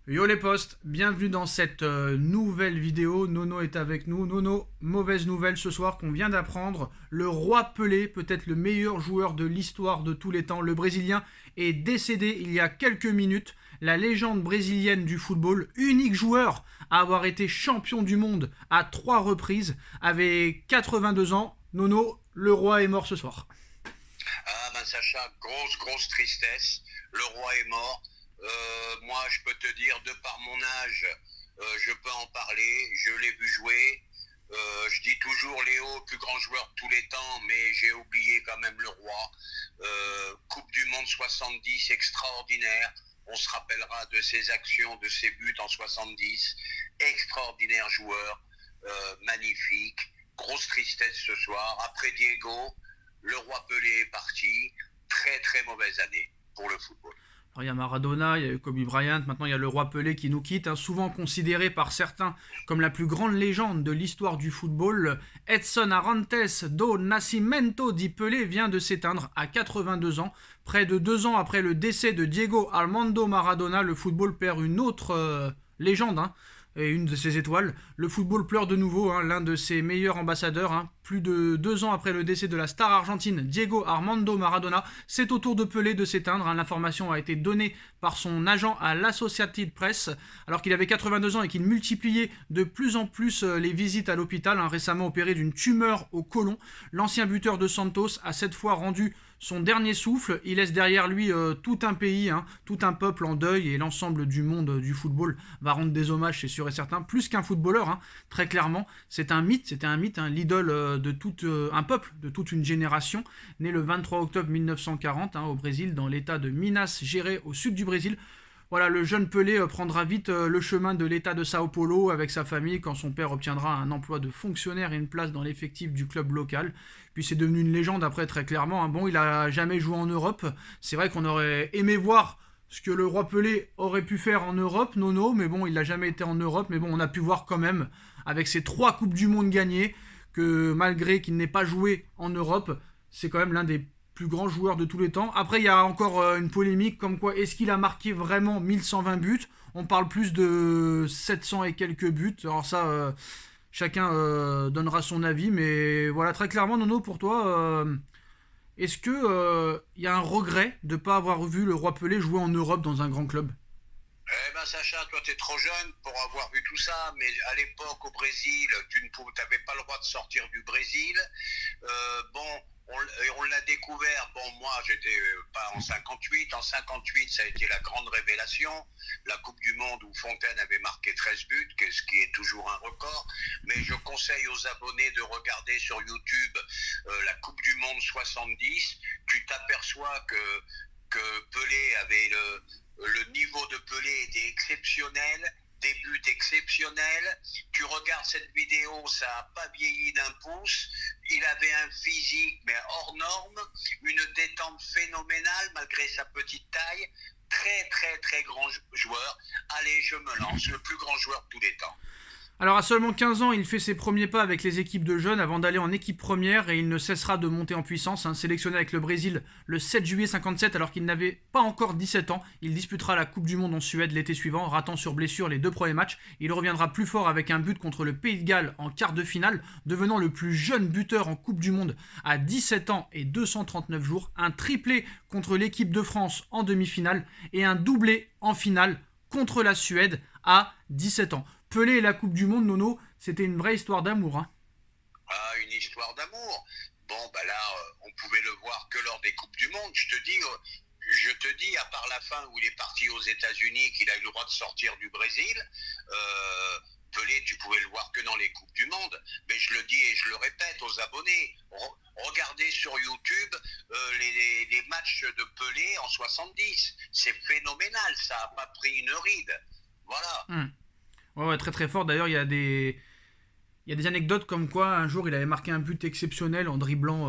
Yo les potes, bienvenue dans cette nouvelle vidéo. Nono est avec nous. Nono, mauvaise nouvelle ce soir qu'on vient d'apprendre. Le roi Pelé, peut-être le meilleur joueur de l'histoire de tous les temps, le Brésilien, est décédé il y a quelques minutes. La légende brésilienne du football, unique joueur à avoir été champion du monde à 3 reprises, avait 82 ans. Nono, le roi est mort ce soir. Ah ben Sacha, grosse tristesse. Le roi est mort. Moi, je peux te dire, de par mon âge, je peux en parler. Je l'ai vu jouer. Je dis toujours Léo, plus grand joueur de tous les temps, mais j'ai oublié quand même le roi. Coupe du Monde 70, extraordinaire. On se rappellera de ses actions, de ses buts en 70. Extraordinaire joueur, magnifique. Grosse tristesse ce soir. Après Diego, le roi Pelé est parti. Très mauvaise année pour le football. Alors, il y a Maradona, il y a Kobe Bryant, maintenant il y a le roi Pelé qui nous quitte, hein, souvent considéré par certains comme la plus grande légende de l'histoire du football. Edson Arantes do Nascimento di Pelé vient de s'éteindre à 82 ans. Près de 2 ans après le décès de Diego Armando Maradona, le football perd une autre légende, hein, et une de ses étoiles. Le football pleure de nouveau, hein, l'un de ses meilleurs ambassadeurs. Hein. Plus de 2 ans après le décès de la star argentine Diego Armando Maradona, c'est au tour de Pelé de s'éteindre. Hein. L'information a été donnée par son agent à l'Associated Press, alors qu'il avait 82 ans et qu'il multipliait de plus en plus les visites à l'hôpital. Hein. Récemment opéré d'une tumeur au côlon, l'ancien buteur de Santos a cette fois rendu son dernier souffle. Il laisse derrière lui tout un pays, hein, tout un peuple en deuil, et l'ensemble du monde du football va rendre des hommages, c'est sûr et certain. Plus qu'un footballeur, hein, très clairement, c'était un mythe, hein, l'idole de tout un peuple, de toute une génération. Né le 23 octobre 1940 hein, au Brésil, dans l'état de Minas Gerais, au sud du Brésil. Voilà, le jeune Pelé prendra vite le chemin de l'état de Sao Paulo avec sa famille quand son père obtiendra un emploi de fonctionnaire et une place dans l'effectif du club local. Puis c'est devenu une légende après, très clairement. Hein. Bon, il a jamais joué en Europe. C'est vrai qu'on aurait aimé voir ce que le roi Pelé aurait pu faire en Europe, Nono, mais bon, il n'a jamais été en Europe. Mais bon, on a pu voir quand même, avec ses 3 Coupes du Monde gagnées, que malgré qu'il n'ait pas joué en Europe, c'est quand même l'un des plus grand joueur de tous les temps. Après, il y a encore une polémique comme quoi est-ce qu'il a marqué vraiment 1120 buts. On parle plus de 700 et quelques buts. Alors ça, chacun donnera son avis. Mais voilà, très clairement, Nono, pour toi, est-ce que il y a un regret de ne pas avoir vu le roi Pelé jouer en Europe dans un grand club? Eh ben Sacha, toi t'es trop jeune pour avoir vu tout ça, mais à l'époque au Brésil, tu n'avais pas le droit de sortir du Brésil. Bon, on l'a découvert. Bon, moi j'étais pas en 58. En 58, ça a été la grande révélation, la Coupe du Monde où Fontaine avait marqué 13 buts, ce qui est toujours un record. Mais je conseille aux abonnés de regarder sur YouTube la Coupe du Monde 70. Tu t'aperçois que Pelé avait le niveau de Pelé était exceptionnel, des buts exceptionnels. Tu regardes cette vidéo, ça n'a pas vieilli d'un pouce. Il avait un physique, mais hors norme, une détente phénoménale malgré sa petite taille. Très grand joueur. Allez, je me lance, le plus grand joueur de tous les temps. Alors à seulement 15 ans, il fait ses premiers pas avec les équipes de jeunes avant d'aller en équipe première, et il ne cessera de monter en puissance. Hein. Sélectionné avec le Brésil le 7 juillet 57 alors qu'il n'avait pas encore 17 ans, il disputera la Coupe du Monde en Suède l'été suivant, ratant sur blessure les 2 premiers matchs. Il reviendra plus fort avec un but contre le Pays de Galles en quart de finale, devenant le plus jeune buteur en Coupe du Monde à 17 ans et 239 jours, un triplé contre l'équipe de France en demi-finale et un doublé en finale contre la Suède à 17 ans. Pelé et la Coupe du Monde, Nono, c'était une vraie histoire d'amour. Hein. Ah, une histoire d'amour. Bon, bah là, on pouvait le voir que lors des Coupes du Monde. Je te dis, à part la fin où il est parti aux États-Unis, qu'il a eu le droit de sortir du Brésil, Pelé, tu pouvais le voir que dans les Coupes du Monde. Mais je le dis et je le répète aux abonnés, regardez sur YouTube les matchs de Pelé en 70. C'est phénoménal, ça n'a pas pris une ride. Voilà. Ouais, très fort. D'ailleurs, il y a des anecdotes comme quoi un jour il avait marqué un but exceptionnel en dribblant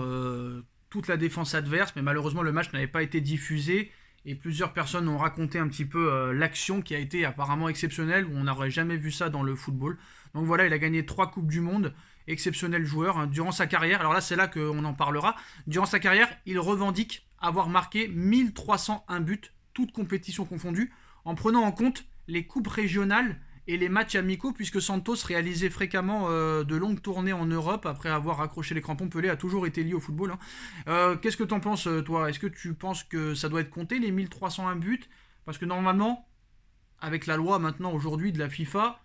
toute la défense adverse, mais malheureusement le match n'avait pas été diffusé et plusieurs personnes ont raconté un petit peu l'action qui a été apparemment exceptionnelle, où on n'aurait jamais vu ça dans le football. Donc voilà, il a gagné 3 Coupes du Monde, exceptionnel joueur hein, durant sa carrière. Alors là, c'est là qu'on en parlera. Durant sa carrière, il revendique avoir marqué 1301 buts, toutes compétitions confondues, en prenant en compte les coupes régionales et les matchs amicaux, puisque Santos réalisait fréquemment de longues tournées en Europe après avoir accroché les crampons. Pelé a toujours été lié au football, hein. Qu'est-ce que t'en penses, toi? Est-ce que tu penses que ça doit être compté, les 1301 buts? Parce que normalement, avec la loi maintenant aujourd'hui de la FIFA,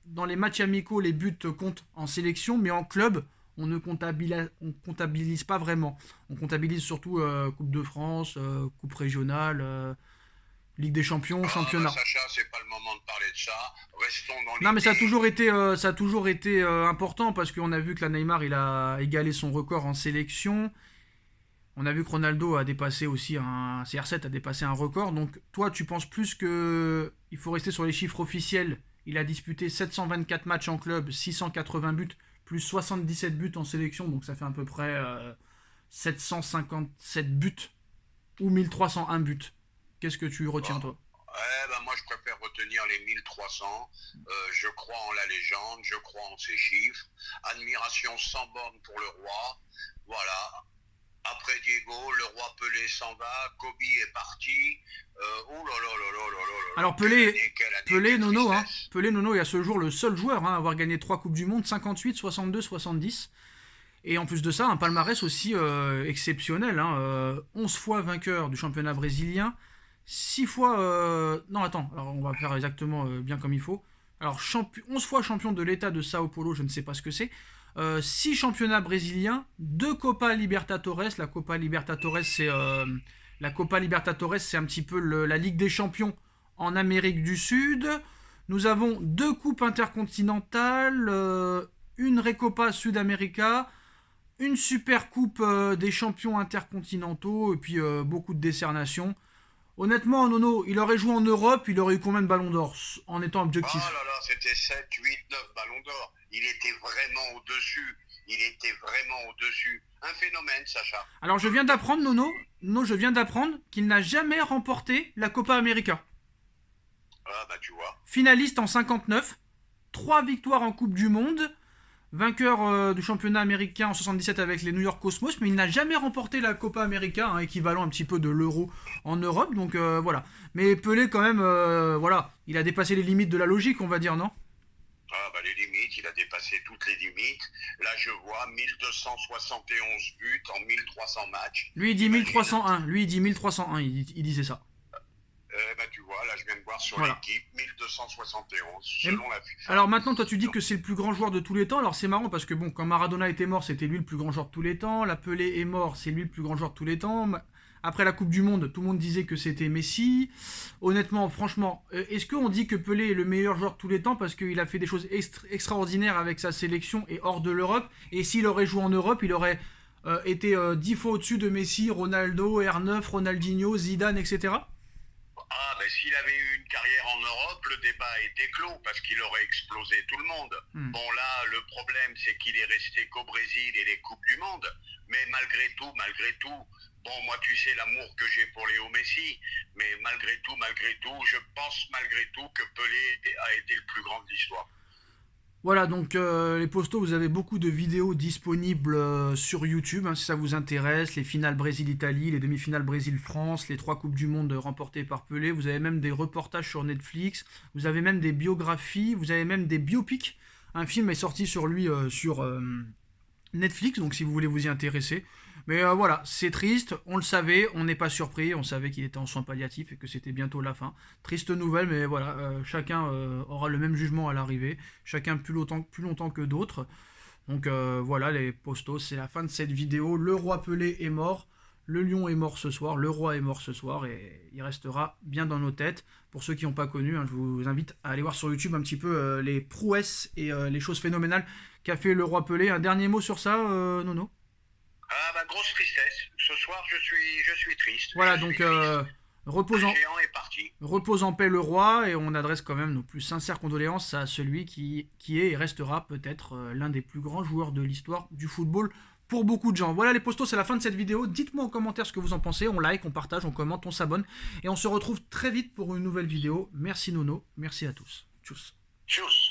dans les matchs amicaux, les buts comptent en sélection, mais en club, on comptabilise pas vraiment. On comptabilise surtout Coupe de France, Coupe régionale, Ligue des Champions, championnat. Sacha, c'est pas le moment de parler de ça. Restons dans Non, mais l'idée. ça a toujours été important parce qu'on a vu que la Neymar, il a égalé son record en sélection. On a vu que Ronaldo a dépassé aussi un CR7 a dépassé un record. Donc toi, tu penses plus que il faut rester sur les chiffres officiels. Il a disputé 724 matchs en club, 680 buts, plus 77 buts en sélection. Donc ça fait à peu près 757 buts ou 1301 buts. Qu'est-ce que tu retiens, toi? Moi, je préfère retenir les 1300. Je crois en la légende, je crois en ces chiffres. Admiration sans borne pour le roi. Voilà. Après Diego, le roi Pelé s'en va, Kobe est parti. Oh là là là là là là. Alors Pelé, Nono, hein, Pelé, Nono est à ce jour le seul joueur à avoir gagné 3 Coupes du Monde, 58, 62, 70. Et en plus de ça, un palmarès aussi exceptionnel, hein, 11 fois vainqueur du championnat brésilien, 6 fois... non, attends, alors on va faire exactement bien comme il faut. Alors, 11 fois champion de l'État de Sao Paulo, je ne sais pas ce que c'est. 6 championnats brésiliens, 2 Copa Libertadores. La Copa Libertadores, c'est un petit peu la Ligue des Champions en Amérique du Sud. Nous avons 2 coupes intercontinentales, une Recopa Sud-América, une super coupe des champions intercontinentaux et puis beaucoup de décernations. Honnêtement, Nono, il aurait joué en Europe, il aurait eu combien de ballons d'or en étant objectif? Oh là là, c'était 7, 8, 9 ballons d'or. Il était vraiment au-dessus. Il était vraiment au-dessus. Un phénomène, Sacha. Alors je viens d'apprendre, Nono, je viens d'apprendre qu'il n'a jamais remporté la Copa América. Ah bah tu vois. Finaliste en 59, 3 victoires en Coupe du Monde, vainqueur du championnat américain en 77 avec les New York Cosmos, mais il n'a jamais remporté la Copa América, hein, équivalent un petit peu de l'euro en Europe, donc voilà. Mais Pelé quand même, voilà, il a dépassé les limites de la logique, on va dire, non? Ah bah les limites, il a dépassé toutes les limites. Là je vois 1271 buts en 1300 matchs. Lui il dit 1301, il disait ça. Tu vois, là je viens de voir sur Voilà. l'équipe, 1271 selon la FIFA. Alors maintenant, toi tu dis que c'est le plus grand joueur de tous les temps. Alors c'est marrant parce que bon, quand Maradona était mort, c'était lui le plus grand joueur de tous les temps. La Pelé est mort, c'est lui le plus grand joueur de tous les temps. Après la Coupe du Monde, tout le monde disait que c'était Messi. Honnêtement, franchement, est-ce qu'on dit que Pelé est le meilleur joueur de tous les temps parce qu'il a fait des choses extraordinaires avec sa sélection et hors de l'Europe? Et s'il aurait joué en Europe, il aurait été 10 fois au-dessus de Messi, Ronaldo, R9, Ronaldinho, Zidane, etc. Ah, ben s'il avait eu une carrière en Europe, le débat était clos parce qu'il aurait explosé tout le monde. Bon, là, le problème, c'est qu'il est resté qu'au Brésil et les Coupes du Monde. Mais malgré tout, bon, moi, tu sais l'amour que j'ai pour Léo Messi, mais malgré tout, je pense malgré tout que Pelé a été le plus grand de l'histoire. Voilà, donc les postos, vous avez beaucoup de vidéos disponibles sur YouTube, hein, si ça vous intéresse. Les finales Brésil-Italie, les demi-finales Brésil-France, les 3 Coupes du Monde remportées par Pelé. Vous avez même des reportages sur Netflix, vous avez même des biographies, vous avez même des biopics. Un film est sorti sur lui sur Netflix, donc si vous voulez vous y intéresser. Mais voilà, c'est triste, on le savait, on n'est pas surpris, on savait qu'il était en soins palliatifs et que c'était bientôt la fin. Triste nouvelle, mais voilà, chacun aura le même jugement à l'arrivée, chacun plus longtemps que d'autres. Donc voilà, les postos, c'est la fin de cette vidéo. Le roi Pelé est mort, le lion est mort ce soir, le roi est mort ce soir, et il restera bien dans nos têtes. Pour ceux qui n'ont pas connu, hein, je vous invite à aller voir sur YouTube un petit peu les prouesses et les choses phénoménales qu'a fait le roi Pelé. Un dernier mot sur ça, Nono? Ah bah grosse tristesse. Ce soir je suis triste. Voilà, donc repose en paix le roi, et on adresse quand même nos plus sincères condoléances à celui qui est et restera peut-être l'un des plus grands joueurs de l'histoire du football pour beaucoup de gens. Voilà les postos, c'est la fin de cette vidéo. Dites-moi en commentaire ce que vous en pensez. On like, on partage, on commente, on s'abonne. Et on se retrouve très vite pour une nouvelle vidéo. Merci Nono, merci à tous. Tchuss. Tchuss.